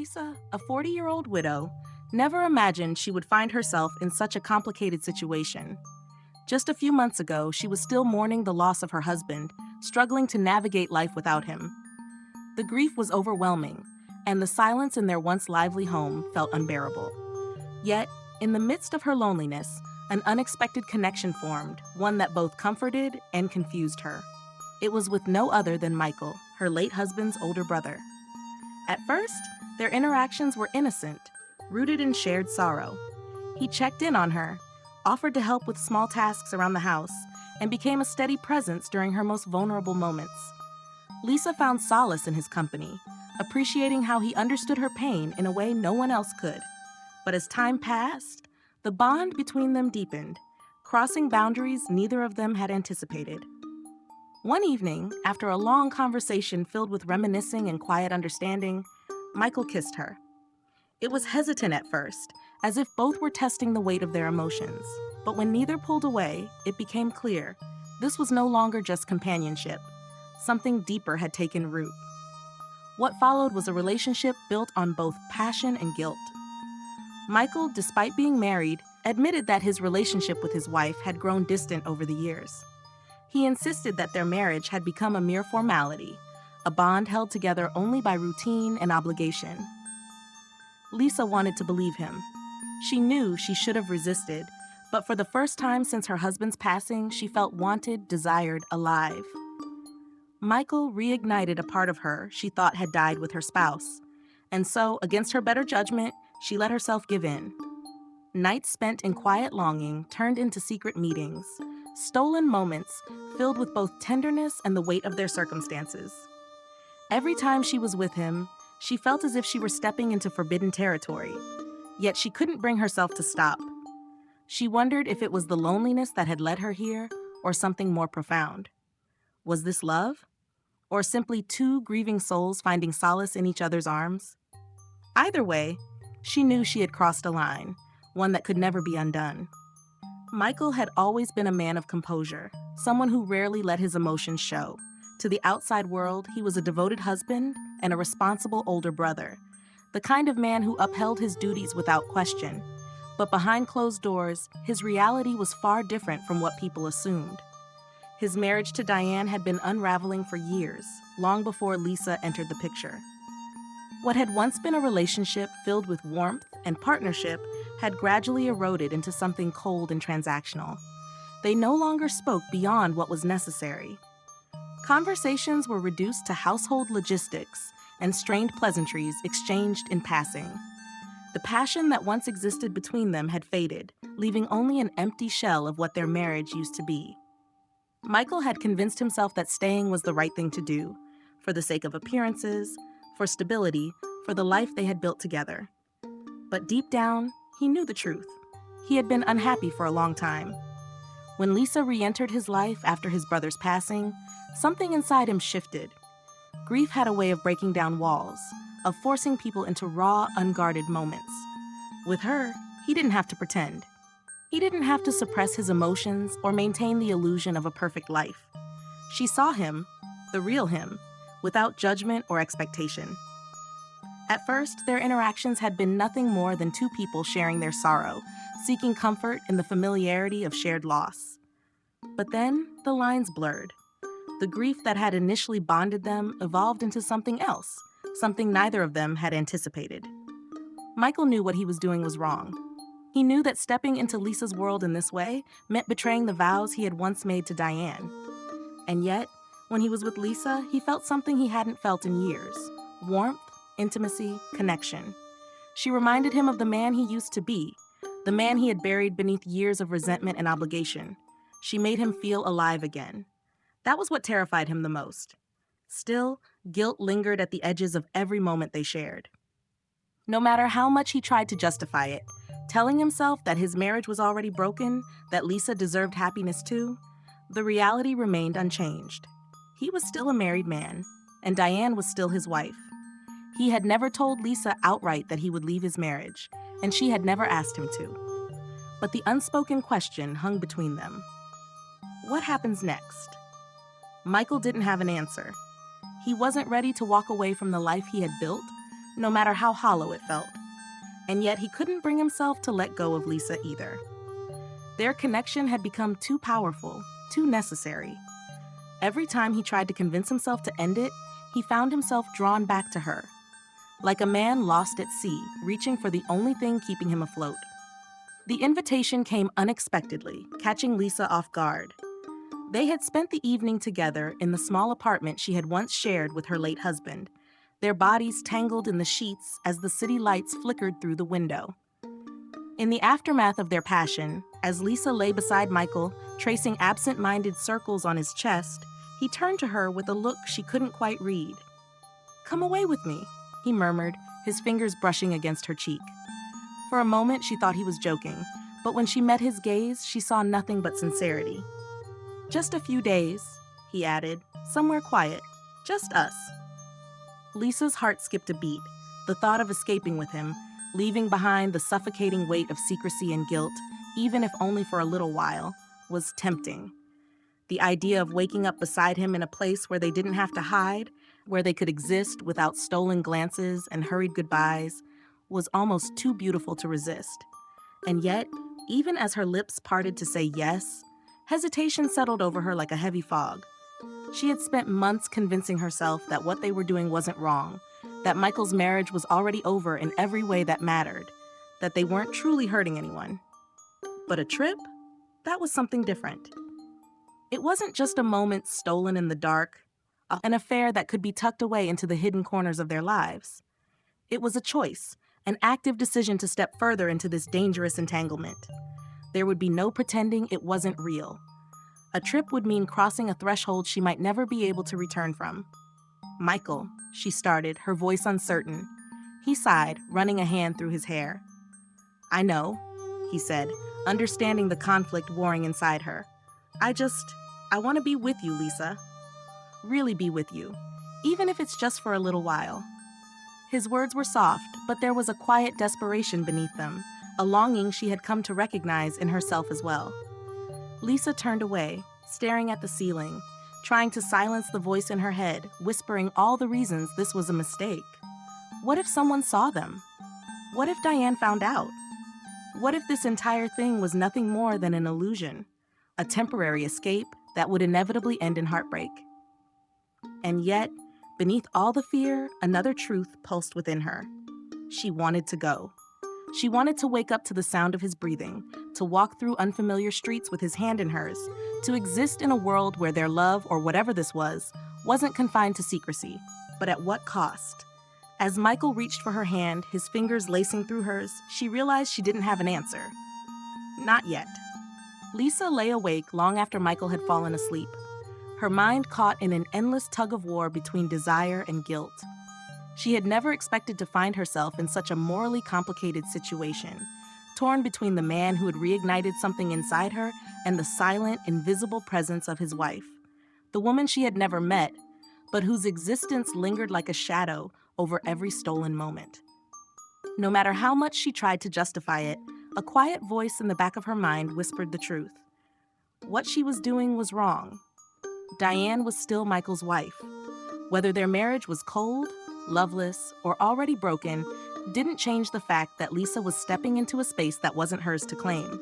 Lisa, a 40-year-old widow, never imagined she would find herself in such a complicated situation. Just a few months ago, she was still mourning the loss of her husband, struggling to navigate life without him. The grief was overwhelming, and the silence in their once lively home felt unbearable. Yet, in the midst of her loneliness, an unexpected connection formed, one that both comforted and confused her. It was with no other than Michael, her late husband's older brother. At first, their interactions were innocent, rooted in shared sorrow. He checked in on her, offered to help with small tasks around the house, and became a steady presence during her most vulnerable moments. Lisa found solace in his company, appreciating how he understood her pain in a way no one else could. But as time passed, the bond between them deepened, crossing boundaries neither of them had anticipated. One evening, after a long conversation filled with reminiscing and quiet understanding, Michael kissed her. It was hesitant at first, as if both were testing the weight of their emotions. But when neither pulled away, it became clear this was no longer just companionship. Something deeper had taken root. What followed was a relationship built on both passion and guilt. Michael, despite being married, admitted that his relationship with his wife had grown distant over the years. He insisted that their marriage had become a mere formality, a bond held together only by routine and obligation. Lisa wanted to believe him. She knew she should have resisted, but for the first time since her husband's passing, she felt wanted, desired, alive. Michael reignited a part of her she thought had died with her spouse, and so, against her better judgment, she let herself give in. Nights spent in quiet longing turned into secret meetings, stolen moments filled with both tenderness and the weight of their circumstances. Every time she was with him, she felt as if she were stepping into forbidden territory, yet she couldn't bring herself to stop. She wondered if it was the loneliness that had led her here or something more profound. Was this love? Or simply two grieving souls finding solace in each other's arms? Either way, she knew she had crossed a line, one that could never be undone. Michael had always been a man of composure, someone who rarely let his emotions show. To the outside world, he was a devoted husband and a responsible older brother, the kind of man who upheld his duties without question. But behind closed doors, his reality was far different from what people assumed. His marriage to Diane had been unraveling for years, long before Lisa entered the picture. What had once been a relationship filled with warmth and partnership had gradually eroded into something cold and transactional. They no longer spoke beyond what was necessary. Conversations were reduced to household logistics and strained pleasantries exchanged in passing. The passion that once existed between them had faded, leaving only an empty shell of what their marriage used to be. Michael had convinced himself that staying was the right thing to do, for the sake of appearances, for stability, for the life they had built together. But deep down, he knew the truth. He had been unhappy for a long time. When Lisa re-entered his life after his brother's passing, something inside him shifted. Grief had a way of breaking down walls, of forcing people into raw, unguarded moments. With her, he didn't have to pretend. He didn't have to suppress his emotions or maintain the illusion of a perfect life. She saw him, the real him, without judgment or expectation. At first, their interactions had been nothing more than two people sharing their sorrow, seeking comfort in the familiarity of shared loss. But then, the lines blurred. The grief that had initially bonded them evolved into something else, something neither of them had anticipated. Michael knew what he was doing was wrong. He knew that stepping into Lisa's world in this way meant betraying the vows he had once made to Diane. And yet, when he was with Lisa, he felt something he hadn't felt in years: warmth, intimacy, connection. She reminded him of the man he used to be, the man he had buried beneath years of resentment and obligation. She made him feel alive again. That was what terrified him the most. Still, guilt lingered at the edges of every moment they shared. No matter how much he tried to justify it, telling himself that his marriage was already broken, that Lisa deserved happiness too, the reality remained unchanged. He was still a married man, and Diane was still his wife. He had never told Lisa outright that he would leave his marriage, and she had never asked him to. But the unspoken question hung between them. What happens next? Michael didn't have an answer. He wasn't ready to walk away from the life he had built, no matter how hollow it felt. And yet he couldn't bring himself to let go of Lisa either. Their connection had become too powerful, too necessary. Every time he tried to convince himself to end it, he found himself drawn back to her, like a man lost at sea, reaching for the only thing keeping him afloat. The invitation came unexpectedly, catching Lisa off guard. They had spent the evening together in the small apartment she had once shared with her late husband, their bodies tangled in the sheets as the city lights flickered through the window. In the aftermath of their passion, as Lisa lay beside Michael, tracing absent-minded circles on his chest, he turned to her with a look she couldn't quite read. "Come away with me," he murmured, his fingers brushing against her cheek. For a moment, she thought he was joking, but when she met his gaze, she saw nothing but sincerity. "Just a few days," he added, "somewhere quiet, just us." Lisa's heart skipped a beat. The thought of escaping with him, leaving behind the suffocating weight of secrecy and guilt, even if only for a little while, was tempting. The idea of waking up beside him in a place where they didn't have to hide, where they could exist without stolen glances and hurried goodbyes, was almost too beautiful to resist. And yet, even as her lips parted to say yes, hesitation settled over her like a heavy fog. She had spent months convincing herself that what they were doing wasn't wrong, that Michael's marriage was already over in every way that mattered, that they weren't truly hurting anyone. But a trip? That was something different. It wasn't just a moment stolen in the dark, an affair that could be tucked away into the hidden corners of their lives. It was a choice, an active decision to step further into this dangerous entanglement. There would be no pretending it wasn't real. A trip would mean crossing a threshold she might never be able to return from. "Michael," she started, her voice uncertain. He sighed, running a hand through his hair. "I know," he said, understanding the conflict warring inside her. I want to be with you, Lisa. Really be with you, even if it's just for a little while." His words were soft, but there was a quiet desperation beneath them, a longing she had come to recognize in herself as well. Lisa turned away, staring at the ceiling, trying to silence the voice in her head, whispering all the reasons this was a mistake. What if someone saw them? What if Diane found out? What if this entire thing was nothing more than an illusion, a temporary escape that would inevitably end in heartbreak? And yet, beneath all the fear, another truth pulsed within her. She wanted to go. She wanted to wake up to the sound of his breathing, to walk through unfamiliar streets with his hand in hers, to exist in a world where their love, or whatever this was, wasn't confined to secrecy. But at what cost? As Michael reached for her hand, his fingers lacing through hers, she realized she didn't have an answer. Not yet. Lisa lay awake long after Michael had fallen asleep, her mind caught in an endless tug-of-war between desire and guilt. She had never expected to find herself in such a morally complicated situation, torn between the man who had reignited something inside her and the silent, invisible presence of his wife, the woman she had never met, but whose existence lingered like a shadow over every stolen moment. No matter how much she tried to justify it, a quiet voice in the back of her mind whispered the truth. What she was doing was wrong. Diane was still Michael's wife. Whether their marriage was cold, loveless, or already broken, didn't change the fact that Lisa was stepping into a space that wasn't hers to claim.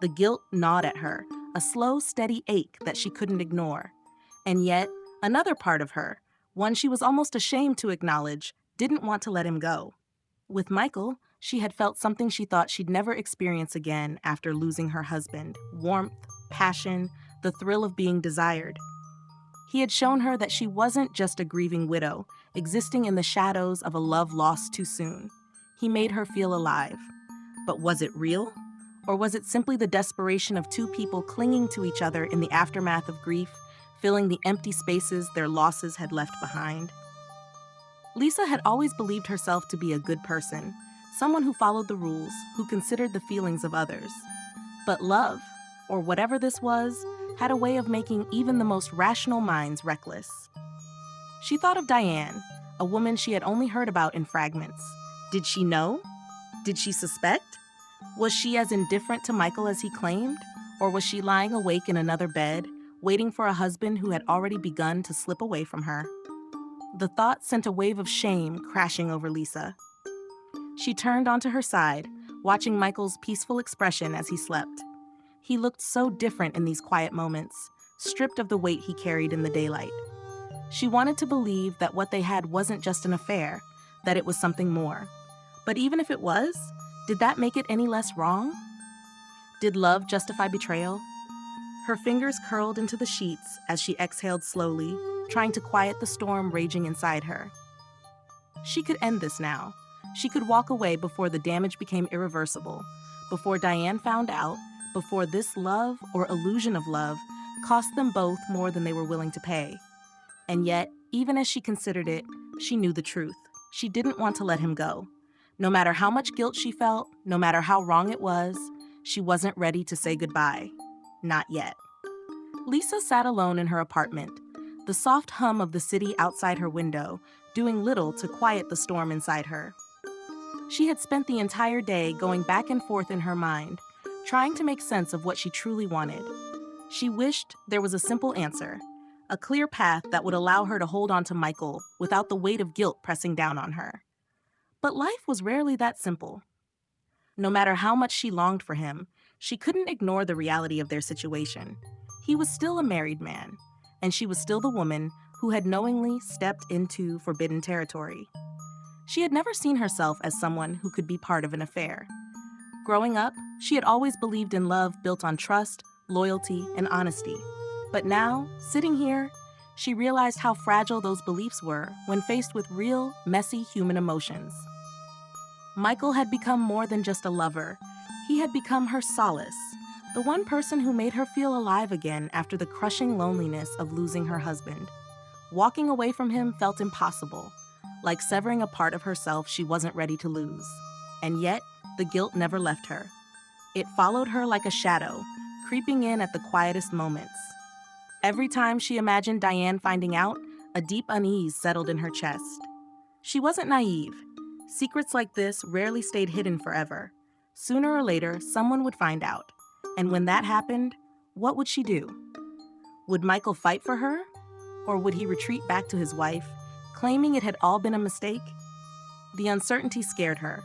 The guilt gnawed at her, a slow, steady ache that she couldn't ignore. And yet, another part of her, one she was almost ashamed to acknowledge, didn't want to let him go. With Michael, she had felt something she thought she'd never experience again after losing her husband: warmth, passion, the thrill of being desired. He had shown her that she wasn't just a grieving widow, existing in the shadows of a love lost too soon. He made her feel alive. But was it real? Or was it simply the desperation of two people clinging to each other in the aftermath of grief, filling the empty spaces their losses had left behind? Lisa had always believed herself to be a good person, someone who followed the rules, who considered the feelings of others. But love, or whatever this was, had a way of making even the most rational minds reckless. She thought of Diane, a woman she had only heard about in fragments. Did she know? Did she suspect? Was she as indifferent to Michael as he claimed? Or was she lying awake in another bed, waiting for a husband who had already begun to slip away from her? The thought sent a wave of shame crashing over Lisa. She turned onto her side, watching Michael's peaceful expression as he slept. He looked so different in these quiet moments, stripped of the weight he carried in the daylight. She wanted to believe that what they had wasn't just an affair, that it was something more. But even if it was, did that make it any less wrong? Did love justify betrayal? Her fingers curled into the sheets as she exhaled slowly, trying to quiet the storm raging inside her. She could end this now. She could walk away before the damage became irreversible, before Diane found out, before this love or illusion of love cost them both more than they were willing to pay. And yet, even as she considered it, she knew the truth. She didn't want to let him go. No matter how much guilt she felt, no matter how wrong it was, she wasn't ready to say goodbye. Not yet. Lisa sat alone in her apartment, the soft hum of the city outside her window doing little to quiet the storm inside her. She had spent the entire day going back and forth in her mind, trying to make sense of what she truly wanted. She wished there was a simple answer, a clear path that would allow her to hold on to Michael without the weight of guilt pressing down on her. But life was rarely that simple. No matter how much she longed for him, she couldn't ignore the reality of their situation. He was still a married man, and she was still the woman who had knowingly stepped into forbidden territory. She had never seen herself as someone who could be part of an affair. Growing up, she had always believed in love built on trust, loyalty, and honesty. But now, sitting here, she realized how fragile those beliefs were when faced with real, messy human emotions. Michael had become more than just a lover. He had become her solace, the one person who made her feel alive again after the crushing loneliness of losing her husband. Walking away from him felt impossible, like severing a part of herself she wasn't ready to lose. And yet, the guilt never left her. It followed her like a shadow, creeping in at the quietest moments. Every time she imagined Diane finding out, a deep unease settled in her chest. She wasn't naive. Secrets like this rarely stayed hidden forever. Sooner or later, someone would find out. And when that happened, what would she do? Would Michael fight for her? Or would he retreat back to his wife, claiming it had all been a mistake? The uncertainty scared her.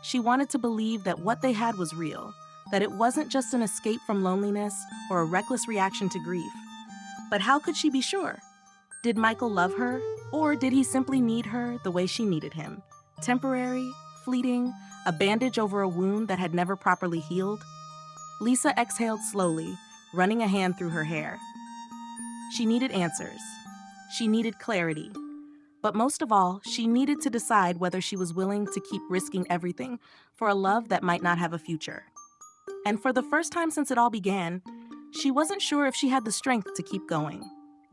She wanted to believe that what they had was real, that it wasn't just an escape from loneliness or a reckless reaction to grief. But how could she be sure? Did Michael love her, or did he simply need her the way she needed him? Temporary, fleeting, a bandage over a wound that had never properly healed? Lisa exhaled slowly, running a hand through her hair. She needed answers. She needed clarity. But most of all, she needed to decide whether she was willing to keep risking everything for a love that might not have a future. And for the first time since it all began, she wasn't sure if she had the strength to keep going.